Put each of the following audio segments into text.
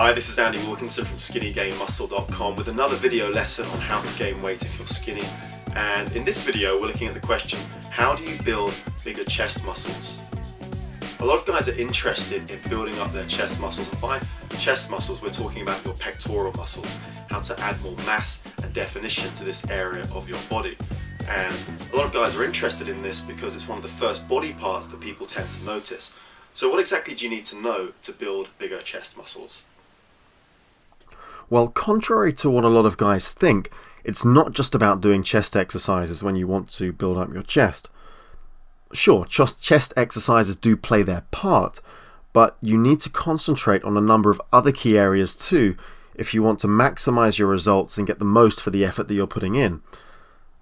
Hi, this is Andy Wilkinson from skinnygainmuscle.com with another video lesson on how to gain weight if you're skinny. And in this video we're looking at the question, how do you build bigger chest muscles? A lot of guys are interested in building up their chest muscles, and by chest muscles we're talking about your pectoral muscles, how to add more mass and definition to this area of your body. And a lot of guys are interested in this because it's one of the first body parts that people tend to notice. So what exactly do you need to know to build bigger chest muscles? Well, contrary to what a lot of guys think, it's not just about doing chest exercises when you want to build up your chest. Sure, chest exercises do play their part, but you need to concentrate on a number of other key areas too if you want to maximize your results and get the most for the effort that you're putting in.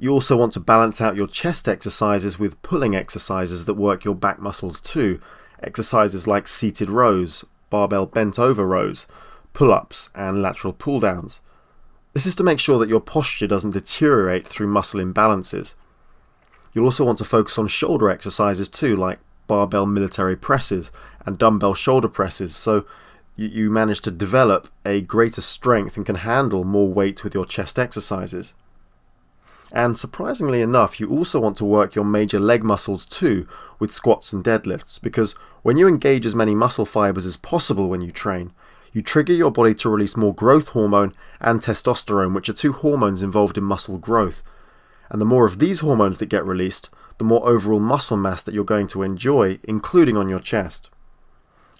You also want to balance out your chest exercises with pulling exercises that work your back muscles too. Exercises like seated rows, barbell bent over rows, pull-ups and lateral pull-downs. This is to make sure that your posture doesn't deteriorate through muscle imbalances. You'll also want to focus on shoulder exercises too, like barbell military presses and dumbbell shoulder presses, so you manage to develop a greater strength and can handle more weight with your chest exercises. And surprisingly enough, you also want to work your major leg muscles too with squats and deadlifts, because when you engage as many muscle fibers as possible when you train, you trigger your body to release more growth hormone and testosterone, which are two hormones involved in muscle growth. And the more of these hormones that get released, the more overall muscle mass that you're going to enjoy, including on your chest.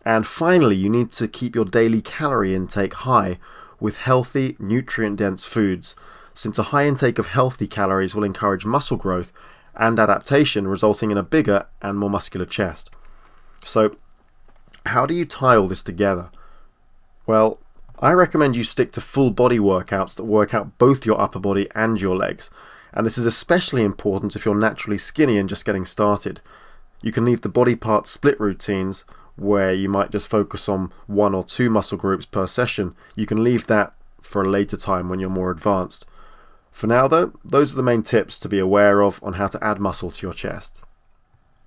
And finally, you need to keep your daily calorie intake high with healthy, nutrient-dense foods, since a high intake of healthy calories will encourage muscle growth and adaptation, resulting in a bigger and more muscular chest. So, how do you tie all this together? Well, I recommend you stick to full body workouts that work out both your upper body and your legs, and this is especially important if you're naturally skinny and just getting started. You can leave the body part split routines, where you might just focus on one or two muscle groups per session. You can leave that for a later time when you're more advanced. For now though, those are the main tips to be aware of on how to add muscle to your chest.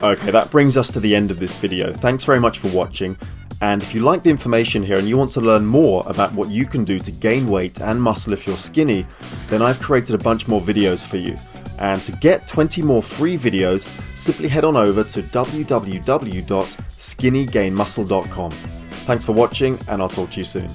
Okay, that brings us to the end of this video. Thanks very much for watching. And if you like the information here and you want to learn more about what you can do to gain weight and muscle if you're skinny, then I've created a bunch more videos for you. And to get 20 more free videos, simply head on over to www.skinnygainmuscle.com. Thanks for watching, and I'll talk to you soon.